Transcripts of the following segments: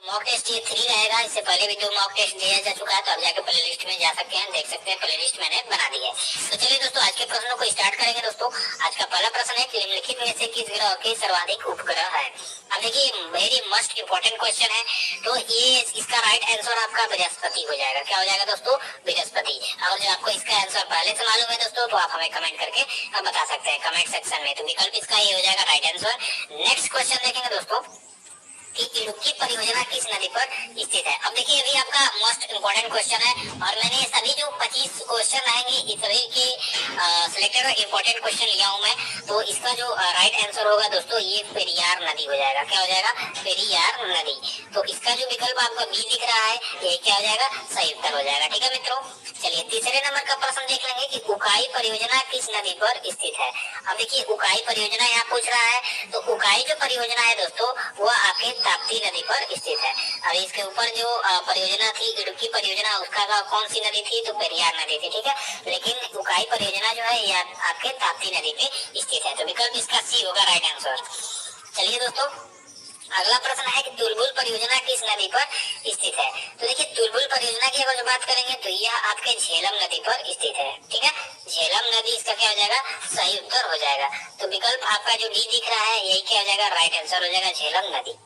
Mock test ये 3 रहेगा। इससे पहले भी 2 मॉक टेस्ट दिया जा चुका है, तो आप जाके प्ले लिस्ट में जा सकते हैं, देख सकते हैं प्ले लिस्ट मैंने बना दी है। तो चलिए दोस्तों आज के प्रश्नों को स्टार्ट करेंगे। दोस्तों आज का पहला प्रश्न है, निम्नलिखित में से किस ग्रह के सर्वाधिक उपग्रह है? अब देखिए वेरी मस्ट इम्पोर्टेंट क्वेश्चन है। तो ये इसका राइट आंसर आपका बृहस्पति हो जाएगा। क्या हो जाएगा दोस्तों? बृहस्पति। अगर जो आपको इसका आंसर पहले से मालूम है दोस्तों, तो आप हमें कमेंट करके बता सकते हैं कमेंट सेक्शन में। तो विकल्प इसका ये हो जाएगा राइट आंसर। नेक्स्ट क्वेश्चन देखेंगे दोस्तों कि इडुक्की परियोजना किस नदी पर स्थित है? अब देखिए अभी आपका मोस्ट इम्पोर्टेंट क्वेश्चन है, और मैंने सभी जो 25 क्वेश्चन आएंगे इस सभी के सिलेक्टेड और इम्पोर्टेंट क्वेश्चन लिया हूँ मैं। तो इसका जो राइट आंसर होगा दोस्तों ये पेरियार नदी हो जाएगा। क्या हो जाएगा? पेरियार नदी। तो इसका जो विकल्प आपका बी दिख रहा है ये क्या हो जाएगा? सही उत्तर हो जाएगा। ठीक है मित्रों, चलिए तीसरे नंबर का प्रश्न देख लेंगे कि उकाई परियोजना किस नदी पर स्थित है? अब देखिए उकाई परियोजना यहाँ पूछ रहा है, तो उकाई जो परियोजना है दोस्तों वो आपके ताप्ती नदी पर स्थित है। अब इसके ऊपर जो परियोजना थी इडुक्की परियोजना, उसका कौन सी नदी थी? तो पेरियार नदी थी। ठीक है, लेकिन उकाई परियोजना जो है ये आपके ताप्ती नदी पे स्थित है। तो विकल्प इसका सी होगा राइट आंसर। चलिए दोस्तों अगला प्रश्न है कि तुलबुल परियोजना किस नदी पर स्थित है? तो देखिए तुलबुल परियोजना की अगर जो बात करेंगे तो यह आपके झेलम नदी पर स्थित है। ठीक है, झेलम नदी इसका क्या हो जाएगा? सही उत्तर हो जाएगा। तो विकल्प आपका जो डी दिख रहा है यही क्या हो जाएगा? राइट आंसर हो जाएगा झेलम नदी।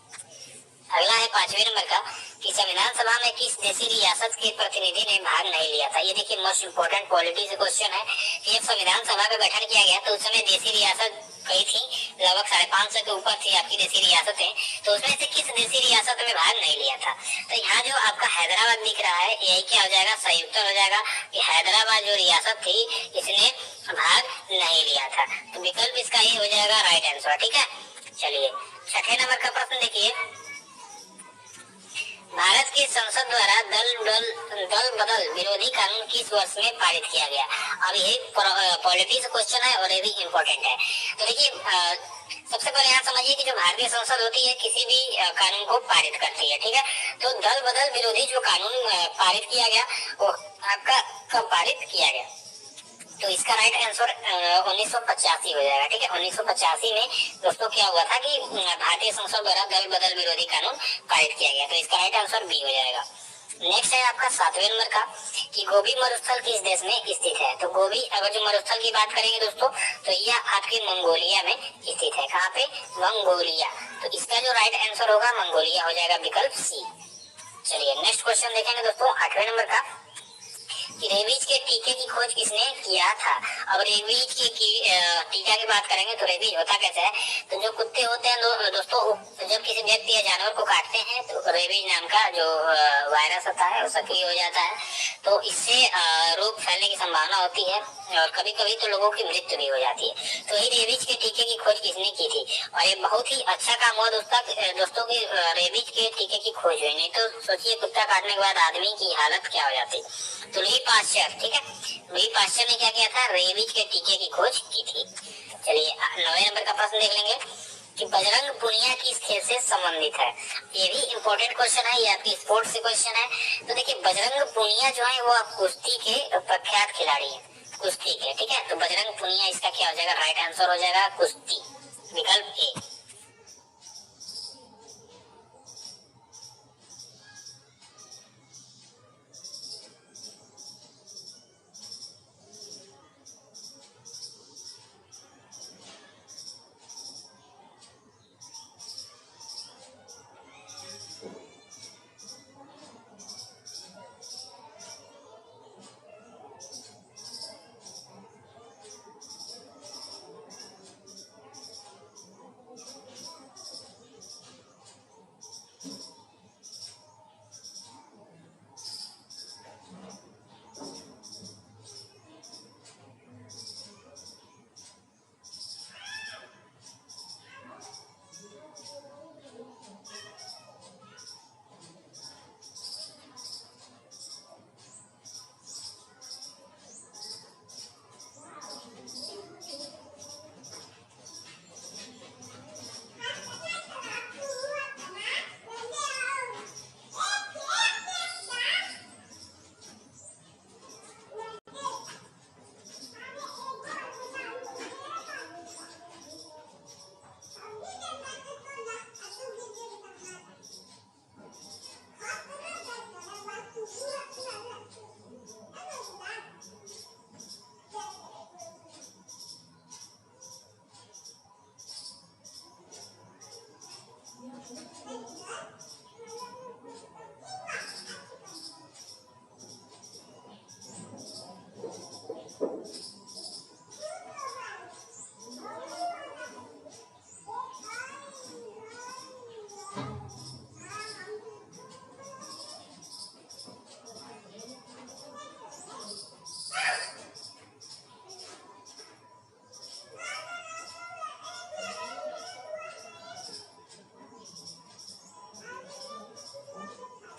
अगला है 5वें नंबर का कि संविधान सभा में किस देशी रियासत के प्रतिनिधि ने भाग नहीं लिया था? ये देखिए मोस्ट इम्पोर्टेंट पॉलिटी से क्वेश्चन है कि जब संविधान सभा का गठन किया गया तो उस समय देशी रियासत कई थी, लगभग 550 के ऊपर थी आपकी देशी रियासतें। तो उसमें से किस देशी रियासत में भाग नहीं लिया था? तो यहाँ जो आपका हैदराबाद दिख रहा है यही क्या हो जाएगा? सही उत्तर हो जाएगा कि हैदराबाद जो रियासत थी इसने भाग नहीं लिया था। तो विकल्प इसका ये हो जाएगा राइट आंसर। ठीक है, चलिए 6ठे नंबर का प्रश्न देखिए, भारत की संसद द्वारा दल बदल विरोधी कानून किस वर्ष में पारित किया गया? अब ये पॉलिटिक्स क्वेश्चन है और ये भी इम्पोर्टेंट है। तो देखिए सबसे पहले यहाँ समझिए कि जो भारतीय संसद होती है किसी भी कानून को पारित करती है। ठीक है, तो दल बदल विरोधी जो कानून पारित किया गया वो आपका कब पारित किया गया? तो इसका राइट आंसर 1985 हो जाएगा। ठीक है, 1985 में दोस्तों क्या हुआ था कि भारतीय संसद द्वारा दल बदल विरोधी कानून पारित किया गया। तो इसका राइट आंसर बी हो जाएगा। नेक्स्ट है आपका 7वें नंबर का कि गोबी मरुस्थल किस देश में स्थित है? तो गोबी अगर जो मरुस्थल की बात करेंगे दोस्तों तो यह आपके मंगोलिया में स्थित है। कहाँ पे? मंगोलिया। तो इसका जो राइट आंसर होगा मंगोलिया हो जाएगा, विकल्प सी। चलिए नेक्स्ट क्वेश्चन देखेंगे दोस्तों 8वें नंबर का कि रेबीज के टीके की खोज किसने किया था? अब रेबीज की टीका की बात करेंगे तो रेबीज होता कैसे है? तो जो कुत्ते होते हैं दोस्तों जब किसी व्यक्ति या जानवर को काटते हैं तो रेबीज नाम का जो वायरस होता है वो सक्रिय हो जाता है। तो इससे रोग फैलने की संभावना होती है और कभी कभी तो लोगों की मृत्यु भी हो जाती है। तो ये रेबीज के टीके की खोज किसने की थी? और ये बहुत ही अच्छा काम हुआ दोस्तों की रेबीज के टीके की खोज हुई। नहीं तो सोचिए कुत्ता काटने के बाद आदमी की हालत क्या हो जाती। तो लुई पाश्चर, ठीक है, लुई पाश्चर ने क्या किया था? रेबीज के टीके की खोज की थी। चलिए 9वें नंबर का प्रश्न देख लेंगे कि बजरंग पुनिया किस खेल से संबंधित है? ये भी इम्पोर्टेंट क्वेश्चन है, ये आपकी स्पोर्ट्स से क्वेश्चन है। तो देखिए बजरंग पुनिया जो है वो कुश्ती के प्रख्यात खिलाड़ी है, कुश्ती के। ठीक है, तो बजरंग पुनिया इसका क्या हो जाएगा? राइट आंसर हो जाएगा कुश्ती, विकल्प ए।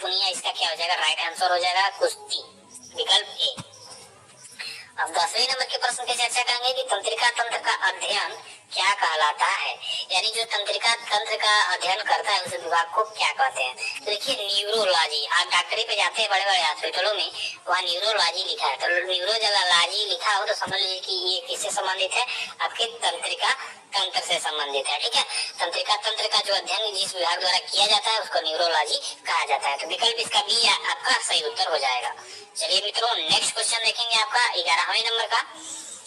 सुनिए, इसका क्या हो जाएगा, राइट आंसर हो जाएगा कुश्ती, विकल्प ए। अब 10वें नंबर के प्रश्न पे चर्चा करेंगे कि तंत्रिका तंत्र का अध्ययन क्या कहलाता है, यानी जो तंत्रिका तंत्र का अध्ययन करता है उस विभाग को क्या कहते हैं। तो देखिए न्यूरोलॉजी, आप डॉक्टरी पे जाते हैं बड़े बड़े हॉस्पिटलों में, वहाँ न्यूरोलॉजी लिखा है, तो न्यूरोलॉजी लिखा हो तो समझ लीजिए कि ये किससे संबंधित है, आपके तंत्रिका तंत्र से संबंधित है। ठीक है, तंत्रिका तंत्र का जो अध्ययन जिस विभाग द्वारा किया जाता है उसको न्यूरोलॉजी कहा जाता है। तो विकल्प इसका बी आपका सही उत्तर हो जाएगा। चलिए मित्रों, नेक्स्ट क्वेश्चन देखेंगे आपका 11वें नंबर का,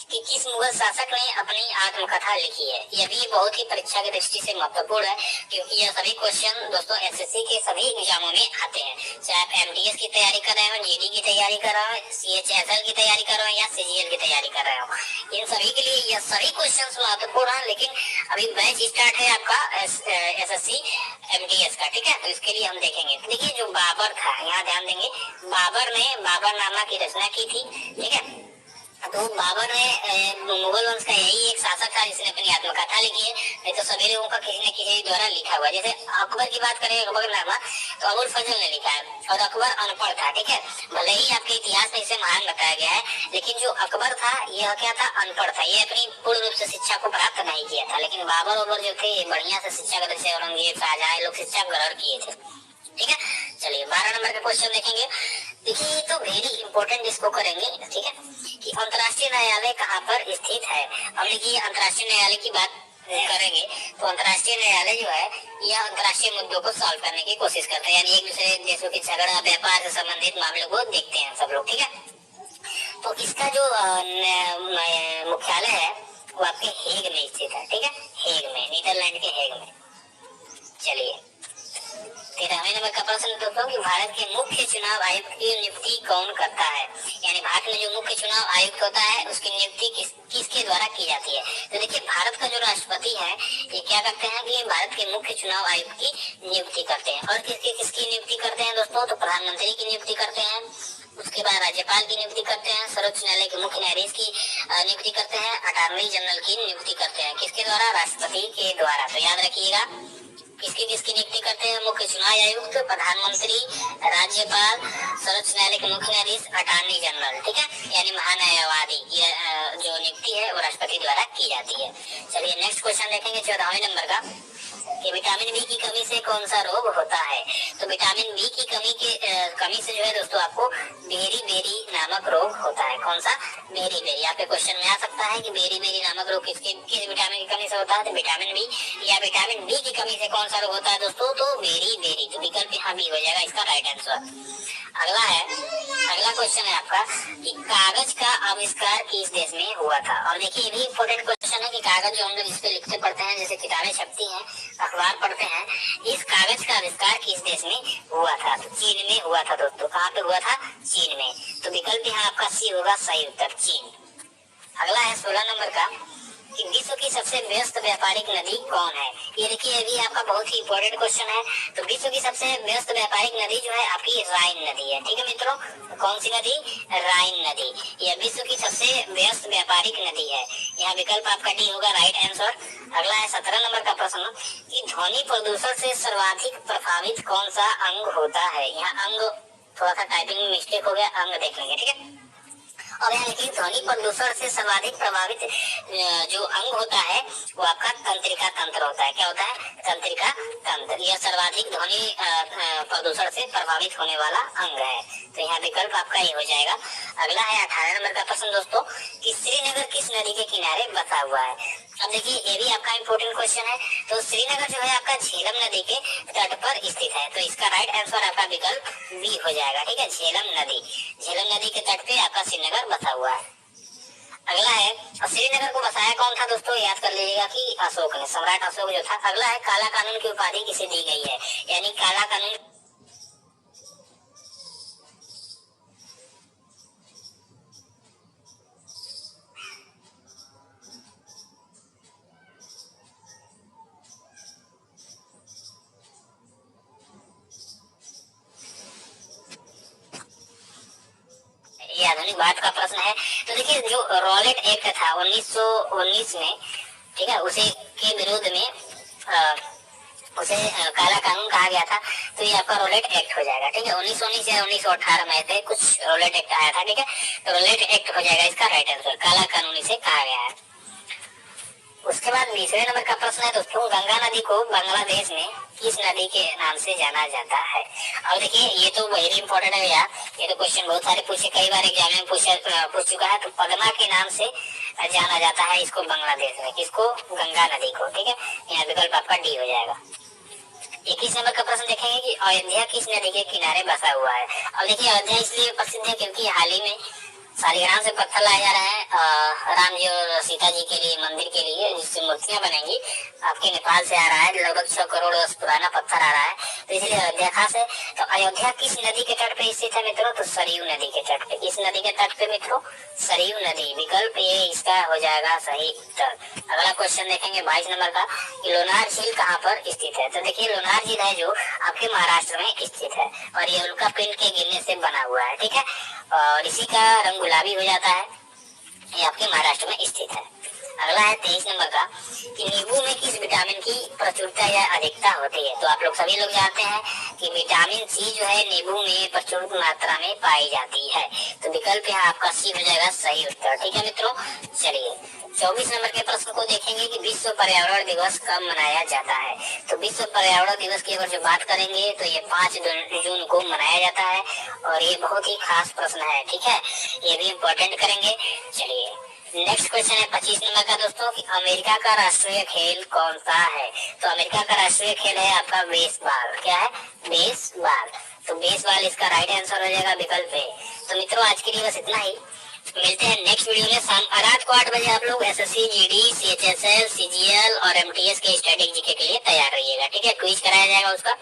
कि किस मुगल शासक ने अपनी आत्मकथा लिखी है। यह भी बहुत ही परीक्षा की दृष्टि से महत्वपूर्ण है, क्योंकि यह सभी क्वेश्चन दोस्तों एसएससी के सभी एग्जामों में आते हैं, चाहे आप एमटीएस की तैयारी कर रहे हो, जीडी की तैयारी कर रहे हो, सीएचएसएल की तैयारी कर रहे हो या सीजीएल की तैयारी कर रहे हो, इन सभी के लिए यह सभी क्वेश्चन महत्वपूर्ण है। लेकिन अभी बैच स्टार्ट है आपका एसएससी एमटीएस का, ठीक है, तो इसके लिए हम देखेंगे। देखिए जो बाबर था, यहाँ ध्यान देंगे, बाबर ने बाबरनामा की रचना की थी। ठीक है, तो बाबर ने मुगल वंश का यही एक शासक था जिसने अपनी आत्मकथा लिखी है, नहीं तो सभी लोगों का किसी न किसी द्वारा लिखा हुआ है। जैसे अकबर की बात करें, अकबरनामा तो अबुल फजल ने लिखा है, और अकबर अनपढ़ था। ठीक है, भले ही आपके इतिहास में इसे महान बताया गया है, लेकिन जो अकबर था यह क्या था, अनपढ़ था, ये अपनी पूर्ण रूप से शिक्षा को प्राप्त नहीं किया था। लेकिन बाबर जो थे बढ़िया से शिक्षा के जैसे औरंगजेब, शाहजहां लोग शिक्षा ग्रहण किए थे। ठीक है, चलिए 12 नंबर के क्वेश्चन देखेंगे। देखिए ये तो वेरी इंपॉर्टेंट इसको करेंगे। ठीक है, कि अंतर्राष्ट्रीय न्यायालय कहाँ पर स्थित है। अब देखिए अंतर्राष्ट्रीय न्यायालय की बात करेंगे तो अंतर्राष्ट्रीय न्यायालय जो है यह अंतर्राष्ट्रीय मुद्दों को सॉल्व करने की कोशिश करता है, यानी एक दूसरे देशों के झगड़ा व्यापार से संबंधित मामलों को देखते हैं सब लोग। ठीक है, तो इसका जो मुख्यालय है वो आपके हेग में स्थित है। ठीक है, हेग में, नीदरलैंड के हेग में। चलिए 13वें नंबर का प्रश्न दोस्तों कि भारत के मुख्य चुनाव आयुक्त की नियुक्ति कौन करता है, यानी भारत में जो मुख्य चुनाव आयुक्त होता है उसकी नियुक्ति किसके द्वारा की जाती है। तो देखिए भारत का जो राष्ट्रपति है ये क्या करते हैं कि भारत के मुख्य चुनाव आयुक्त की नियुक्ति करते हैं। और किसकी नियुक्ति करते हैं दोस्तों, तो प्रधानमंत्री की नियुक्ति करते हैं, उसके बाद राज्यपाल की नियुक्ति करते हैं, सर्वोच्च न्यायालय के मुख्य न्यायाधीश की नियुक्ति करते हैं, अटॉर्नी जनरल की नियुक्ति करते हैं। किसके द्वारा, राष्ट्रपति के द्वारा। तो याद रखिएगा किसकी नियुक्ति करते हैं, मुख्य चुनाव आयुक्त, प्रधानमंत्री, राज्यपाल, सर्वोच्च न्यायालय के मुख्य न्यायाधीश, अटॉर्नी जनरल। ठीक है, यानी महान्यायवादी, ये जो नियुक्ति है वो राष्ट्रपति द्वारा की जाती है। चलिए नेक्स्ट क्वेश्चन देखेंगे 14वें नंबर का, कि विटामिन बी की कमी से कौन सा रोग होता है। तो विटामिन बी की कमी से जो है दोस्तों आपको बेरी नामक रोग होता है। कौन सा, बेरी। आपके क्वेश्चन में आ सकता है कि बेरी नामक रोग किस विटामिन की कमी से होता है, तो विटामिन बी या विटामिन बी की कमी से कौन सा रोग होता है दोस्तों, तो बेरी। तो विकल्प यहाँ बी हो जाएगा इसका राइट आंसर। अगला क्वेश्चन है आपका कि कागज का आविष्कार किस देश में हुआ था। और देखिए ये भी इम्पोर्टेंट क्वेश्चन है कि कागज जो हम लोग इस पे लिखते पढ़ते हैं, जैसे किताबें छपती हैं, अखबार पढ़ते हैं, इस कागज का आविष्कार किस देश में हुआ था, तो चीन में हुआ था दोस्तों। कहाँ पे हुआ था, चीन में। तो विकल्प यहाँ आपका सी होगा सही उत्तर, चीन। अगला है 16 नंबर का कि विश्व की सबसे व्यस्त व्यापारिक नदी कौन है। ये देखिए अभी आपका बहुत ही इंपॉर्टेंट क्वेश्चन है। तो विश्व की सबसे व्यस्त व्यापारिक नदी जो है आपकी राइन नदी है। ठीक है मित्रों, कौन सी नदी, राइन नदी, यह विश्व की सबसे व्यस्त व्यापारिक नदी है। यहाँ विकल्प आपका डी होगा राइट आंसर। अगला है 17 नंबर का प्रश्न कि ध्वनि प्रदूषण से सर्वाधिक प्रभावित कौन सा अंग होता है। यहाँ अंग थोड़ा सा टाइपिंग में मिस्टेक हो गया, अंग देख लेंगे। ठीक है, और यहाँ लिखिए ध्वनि प्रदूषण से सर्वाधिक प्रभावित जो अंग होता है वो आपका तंत्रिका तंत्र होता है। क्या होता है, तंत्रिका तंत्र, यह सर्वाधिक ध्वनि प्रदूषण से प्रभावित होने वाला अंग है। तो यहाँ विकल्प आपका ये हो जाएगा। अगला है 18 नंबर का प्रश्न दोस्तों कि श्रीनगर किस नदी के किनारे बसा हुआ है। अब देखिए ये भी आपका इम्पोर्टेंट क्वेश्चन है। तो श्रीनगर जो है आपका झेलम नदी के तट पर स्थित है। तो इसका राइट आंसर आपका विकल्प बी हो जाएगा। ठीक है, झेलम नदी के तट पे आपका श्रीनगर बसा हुआ है। अगला है, श्रीनगर को बसाया कौन था दोस्तों, याद कर लीजिएगा कि अशोक ने, सम्राट अशोक जो था। अगला है काला कानून की उपाधि किसे दी गई है, यानी काला कानून आधुनिक भारत का प्रश्न है। तो देखिए जो रॉलेट एक्ट था 1919 में, ठीक है, उसे के विरोध में उसे काला कानून कहा गया था। तो तो ये आपका रोलेट एक्ट हो जाएगा। ठीक है, 1919 या 1918 में थे कुछ रोलेट एक्ट आया था। ठीक है, तो रोलेट एक्ट हो जाएगा इसका राइट आंसर, काला कानून इसे कहा गया है। उसके बाद 20वें नंबर का प्रश्न है दोस्तों, गंगा नदी को बांग्लादेश में किस नदी के नाम से जाना जाता है? अब देखिए ये तो वेरी इंपॉर्टेंट है भैया, ये तो क्वेश्चन बहुत सारे पूछे, कई बार एग्जाम में पूछ चुका है। तो पद्मा के नाम से जाना जाता है इसको बांग्लादेश में, किसको? गंगा नदी को। ठीक है, यहाँ विकल्प आपका डी हो जाएगा। 21 नंबर का प्रश्न देखेंगे कि अयोध्या किस नदी के किनारे बसा हुआ है? अब देखिए अयोध्या इसलिए प्रसिद्ध है क्योंकि हाल ही में शालिग्राम से पत्थर लाया जा रहा है राम जी और सीता जी के लिए, मंदिर के लिए, जिससे मूर्तियां बनेंगी, आपके नेपाल से आ रहा है। लगभग 6 करोड़ वर्ष पुराना पत्थर आ रहा है, तो इसलिए अयोध्या खास है। तो अयोध्या किस नदी के तट पे स्थित है मित्रों? तो सरयू नदी के तट पे। किस नदी के तट पे मित्रों? सरयू नदी। विकल्प ये इसका हो जाएगा सही उत्तर। अगला क्वेश्चन देखेंगे 22 नंबर का, लोनार झील कहाँ पर स्थित है? तो देखिए लोनार झील है जो आपके महाराष्ट्र में स्थित है, और ये उल्का पिंड के गिरने से बना हुआ है। ठीक है, और इसी का रंग गुलाबी हो जाता है, ये आपके महाराष्ट्र में स्थित है। अगला है 23 नंबर का, कि नींबू में किस विटामिन की प्रचुरता या अधिकता होती है? तो आप लोग सभी लोग जानते हैं कि विटामिन सी जो है नींबू में प्रचुर मात्रा में पाई जाती है। तो विकल्प यहाँ आपका सी हो जाएगा सही उत्तर। ठीक है मित्रों, चलिए 24 नंबर के प्रश्न को देखेंगे कि विश्व पर्यावरण दिवस कब मनाया जाता है? तो विश्व पर्यावरण दिवस की अगर जो बात करेंगे तो ये 5 जून को मनाया जाता है, और ये बहुत ही खास प्रश्न है। ठीक है, ये भी इम्पोर्टेंट करेंगे। चलिए नेक्स्ट क्वेश्चन है 25 नंबर का दोस्तों, कि अमेरिका का राष्ट्रीय खेल कौन सा है? तो अमेरिका का राष्ट्रीय खेल है आपका बेसबॉल। क्या है? बेसबॉल। तो बेसबॉल इसका राइट आंसर हो जाएगा विकल्प ए। तो मित्रों आज के लिए बस इतना ही, मिलते हैं नेक्स्ट वीडियो में। शाम रात को 8 बजे आप लोग एसएससी, जीडी, सीएचएसएल, सीजीएल और एमटीएस के स्टैटिक जीके के लिए तैयार रहिएगा। ठीक है, क्विज कराया जाएगा उसका।